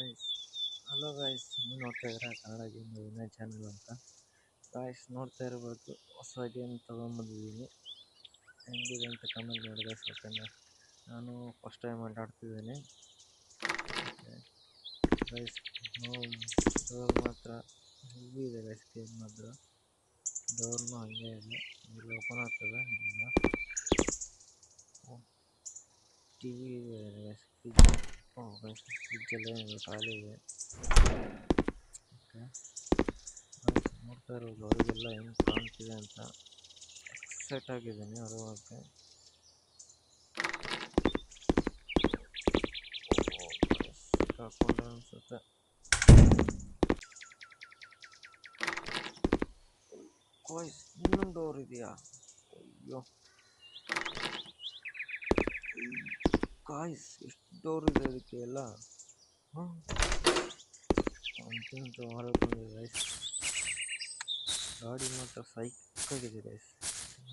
Guys hello guys, ನೀವು ನೋಡ್ತಾ ಇದ್ದೀರಾ ಕನ್ನಡ ಗೇಮ್ ವಿನಯ್ ಚಾನಲ್ ಅಂತ. ಗೈಸ್ ನೋಡ್ತಾ ಇರ್ಬೋದು, ಹೊಸ ಗೇಮ್ ತೊಗೊಂಬಂದಿದ್ದೀನಿ. ಹೆಂಗಿದೆ ಅಂತ ಕಮೆಂಟ್ ಮಾಡಿ ಗೈಸ್. ಓಕೆನಾ, ನಾನು ಫಸ್ಟ್ ಟೈಮ್ ಆಟಾಡ್ತಿದ್ದೀನಿ ಗೈಸ್. ಡೋರ್ ಮಾತ್ರ ಹೆವಿ ಇದೆ ಗೈಸ್, ಗೇಮ್ ಮಾತ್ರ ಡೋರ್ನು ಹಂಗೆ ಇದೆ, ಇಲ್ಲಿ ಓಪನ್ ಆಗ್ತದೆ. ಟಿ ವಿ ಇದೆ ಗೈಸ್, ಫ್ರಿಜ್ಜಲ್ಲಿ ಏನಿದೆ, ಖಾಲಿ ಇದೆ. ಓಕೆ ನೋಡ್ತಾ ಇರೋದು ಹೊರಗೆಲ್ಲ ಹೆಂಗೆ ಕಾಣ್ತಿದೆ ಅಂತ ಎಕ್ಸೈಟ್ ಆಗಿದ್ದೀನಿ ಹೊರಗೋಕ್ಕೆ. ಹಾಕೊಂಡೆ ಅನಿಸುತ್ತೆ. ಕಾಯ್ಸ್ ಇನ್ನೊಂದು ಡೋರ್ ಇದೆಯಾ? ಅಯ್ಯೋ ಕಾಯ್ಸ್, ಎಷ್ಟು ಡೋರ್ ಇದೆ ಅದಕ್ಕೆ ಎಲ್ಲ. ಅಂತೂ ಹೊರಗೆ ಬಂದಿದೆ ಗೈಸ್. ಗಾಡಿ ಮಾತ್ರ ಸೈಕಾಗಿದೆ ಗೈಸ್,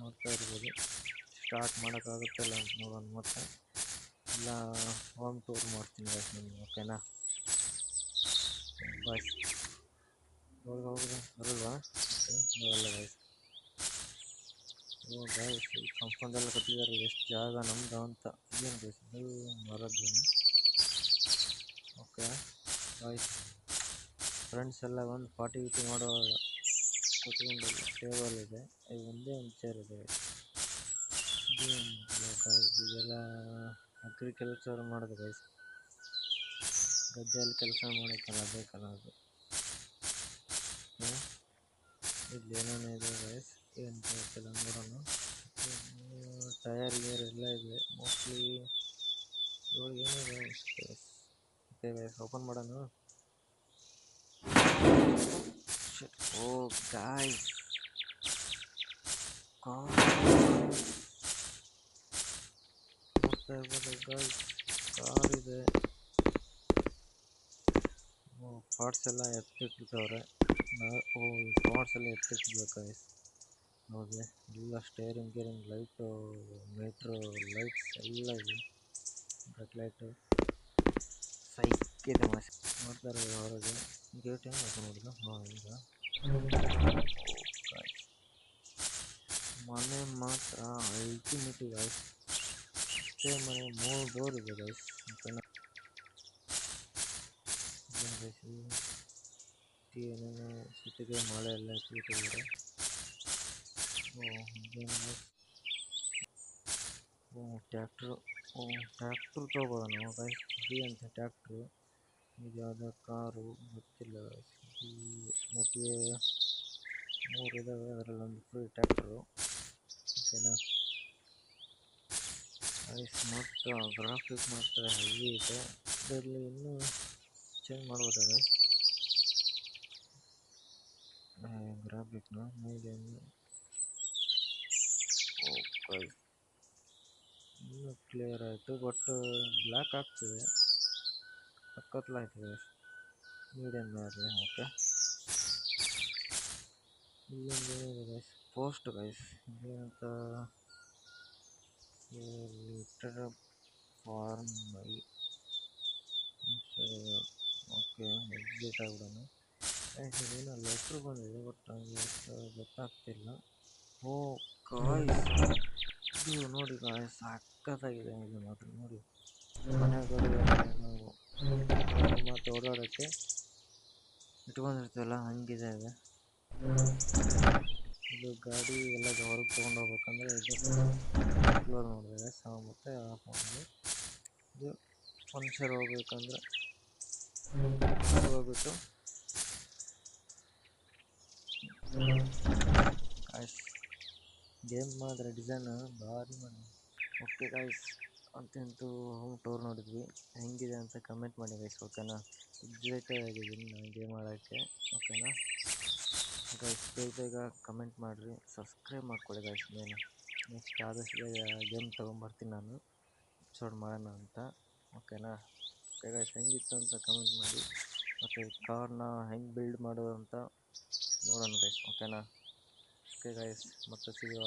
ನೋಡ್ತಾ ಇರ್ಬೋದು. ಸ್ಟಾರ್ಟ್ ಮಾಡೋಕ್ಕಾಗುತ್ತಲ್ಲ ಅಂತ ನೋಡೋಣ, ಮತ್ತೆ ಇಲ್ಲ ಹೋಮ್ ಟೂರ್ ಮಾಡ್ತೀನಿ ಗೈಸ್ ನಿಮಗೆ. ಓಕೆನಾ ಬಾಯ್ಸ್, ಹೋಗೋದು ಬರಲ್ವಾ? ಓಕೆ ಬರಲ್ಲ ಗೈಸ್. ಓ ಗೈಸ್, ಈ ಕಾಂಪೌಂಡ್ ಎಲ್ಲ ಕಟ್ಟಿದ್ದಾರೆ, ಎಷ್ಟು ಜಾಗ ನಮ್ದು ಅಂತ. ಏನು ಗೈಸ್ ಇದು ಮರದ್ದೇನು? ಓಕೆ ಗೈಸ್, ಫ್ರೆಂಡ್ಸ್ ಎಲ್ಲ ಒಂದು ಪಾರ್ಟಿ ಗೀಟಿ ಮಾಡುವಾಗ ಕೂತ್ಕೊಂಡು ಟೇಬಲ್ ಇದೆ, ಇದು ಒಂದೇ ಒಂದು ಚೇರ್ ಇದೆ. ಇದೆಲ್ಲ ಅಗ್ರಿಕಲ್ಚರ್ ಮಾಡೋದು ಗೈಸ್, ಗದ್ದೆಯಲ್ಲಿ ಕೆಲಸ ಮಾಡೋಕ್ಕಲ್ಲ, ಅದೇ ಕಲ ಅದು. ಇಲ್ಲಿ ಏನೇನೋ ಇದೆ ಗೈಸ್, ಏನು ಗೊತ್ತಿಲ್ಲ, ನೋಡೋಣ. ಟಯರ್ ಗೇರ್ ಎಲ್ಲ ಇದೆ ಮೋಸ್ಟ್ಲಿ. ಇವಾಗ ಏನಿದೆ ಗೈಸ್? ಓಕೆ ಗೈಸ್, ಓಪನ್ ಮಾಡೋಣ. ಓ ಗಾಯ್ಸ್, ನೋಡ್ತಾ ಇರ್ಬೋದು ಗಾಯ್ಸ್, ಕಾರ್ ಇದೆ. ಪಾರ್ಟ್ಸ್ ಎಲ್ಲ ಎತ್ತಿಟ್ಟಿರ್ತವ್ರೆ. ಪಾರ್ಟ್ಸ್ ಎಲ್ಲ ಎತ್ತಿಟ್ಟಿರ್ಬೇಕು ಗೈಸ್. ನೋಡಿ ಎಲ್ಲ steering gearing light, meter lights ಎಲ್ಲ ಇದೆ. ಬ್ರೇಕ್ ಲೈಟು ಸೈಕಿದೆ ಮಸ್ತ್. ನೋಡ್ತಾ ಇರೋದು ಹೊರಗೆ ಗೇಟ್ ಹೆಂಗೆ ಓಪನ್ ಮಾಡಿದ್ದು? ಹಾಂ ಈಗ ಮನೆ ಮಾತ್ರ ಅಲ್ಟಿಮೇಟ್ ಗೈಸ್. ಅಷ್ಟೇ ಮನೆ, 3 ಡೋರ್ ಇದೆ ಗೈಸ್. ಓಕೆನಾ ಗೈಸ್, ಏನೇನೋ ಸುತ್ತಿಗೆ ಮಳೆ ಎಲ್ಲ ಇಟ್ಟಿದ್ದಾರೆ. ಟ್ಯಾಕ್ಟ್ರು ತೊಗೋಬೋದ ನಾವು ಗೈಸ್? ಫ್ರೀ ಅಂತ ಟ್ಯಾಕ್ಟ್ರು. ಇದು ಯಾವುದೋ ಕಾರು ಗೊತ್ತಿಲ್ಲ ಗೈಸ್. ಒಟ್ಟಿಗೆ 3 ಇದ್ದಾವೆ, ಅದರಲ್ಲಿ ಒಂದು ಫ್ರೀ ಟ್ಯಾಕ್ಟ್ರು. ಓಕೆನಾ ಗೈಸ್, ಮತ್ತು ಗ್ರಾಫಿಕ್ ಮಾತ್ರ ಹೆವಿ ಇದೆ. ಇದರಲ್ಲಿ ಇನ್ನೂ ಚೇಂಜ್ ಮಾಡ್ಬೋದಾ ಗ್ರಾಫಿಕ್ನ ಮೇಲೆ? ಓಕೆ ಇನ್ನೂ ಕ್ಲಿಯರ್ ಆಯಿತು, ಬಟ್ ಬ್ಲ್ಯಾಕ್ ಆಗ್ತಿದೆ, ಕತ್ಲಾಯ್ತು ಗೈಸ್. ಮೀಡಿಯಮ್ ಇರಲಿ. ಓಕೆ, ಇಲ್ಲೊಂದು ಏನಿದೆ ಗೈಸ್? ಪೋಸ್ಟ್ ಗೈಸ್, ಇದೇನಂತ? ಲಿಟರ್ ಫಾರ್ಮ್ ಬೈ. ಓಕೆ ಎಕ್ಸಿಟ್ ಆಗ್ಬಿಡೋಣ ಗೈಸ್. ಇದೇನೋ ಲೆಟ್ರ್ ಬಂದಿದೆ, ಬಟ್ ಗೊತ್ತಾಗ್ತಿಲ್ಲ. ಓ ಗಾಯ್ಸ್, ಇದು ನೋಡಿ ಗಾಯ್ಸ್, ಸಕ್ಕತ್ತಾಗಿದೆ ಇದು ಮಾತ್ರ. ನೋಡಿ, ಮನೆಗಳು ನಾವು ಮತ್ತು ಓಡಾಡೋಕ್ಕೆ ಇಟ್ಕೊಂಡಿರ್ತೀವಲ್ಲ, ಹಂಗಿದೆ ಇದೆ. ಇದು ಗಾಡಿ ಎಲ್ಲ ಹೊರಗೆ ತೊಗೊಂಡು ಹೋಗ್ಬೇಕಂದ್ರೆ ಇದು ಕ್ಲೋಸ್ ಮಾಡಿದೆ ಸಾವು, ಮತ್ತು ಆಫ್ ಮಾಡಿದೆ. ಇದು ಫಂಕ್ಷನ್ ಹೋಗ್ಬೇಕಂದ್ರೆ ಹೋಗ್ಬಿಟ್ಟು ಗಾಯ್ಸ್, ಗೇಮ್ ಮಾತ್ರ ಡಿಸೈನ್ ಭಾರಿ ಮಾಡಿ. ಓಕೆ ಗಾಯ್ಸ್, ಅಂತೂ ಹೋಮ್ ಟೂರ್ ನೋಡಿದ್ವಿ, ಹೆಂಗಿದೆ ಅಂತ ಕಮೆಂಟ್ ಮಾಡಿ ಗೈಸ್. ಓಕೆನಾ, ಎಕ್ಸೈಟೆಡ್ ಆಗಿದ್ದೀನಿ ನಾನು ಗೇಮ್ ಆಡೋಕ್ಕೆ. ಓಕೆನಾ ಗೈಸ್, ಬೇಗ ಕಮೆಂಟ್ ಮಾಡಿರಿ, ಸಬ್ಸ್ಕ್ರೈಬ್ ಮಾಡ್ಕೊಳ್ಳಿ ಗೈಸ್. ನೆಕ್ಸ್ಟ್ ಆದಷ್ಟು ಬೇಗ ಗೇಮ್ ತೊಗೊಂಬರ್ತೀನಿ ನಾನು, ಎಪಿಸೋಡ್ ಮಾಡೋಣ ಅಂತ. ಓಕೆನಾ ಓಕೆ ಗೈಸ್, ಹೆಂಗಿತ್ತು ಅಂತ ಕಮೆಂಟ್ ಮಾಡಿ, ಮತ್ತು ಕಾರ್ನ ಹೆಂಗೆ ಬಿಲ್ಡ್ ಮಾಡೋದು ಅಂತ ನೋಡೋಣ ಗೈಸ್. ಓಕೆನಾ ಓಕೆ ಗೈಸ್, ಮತ್ತೆ ಸಿಗುವ.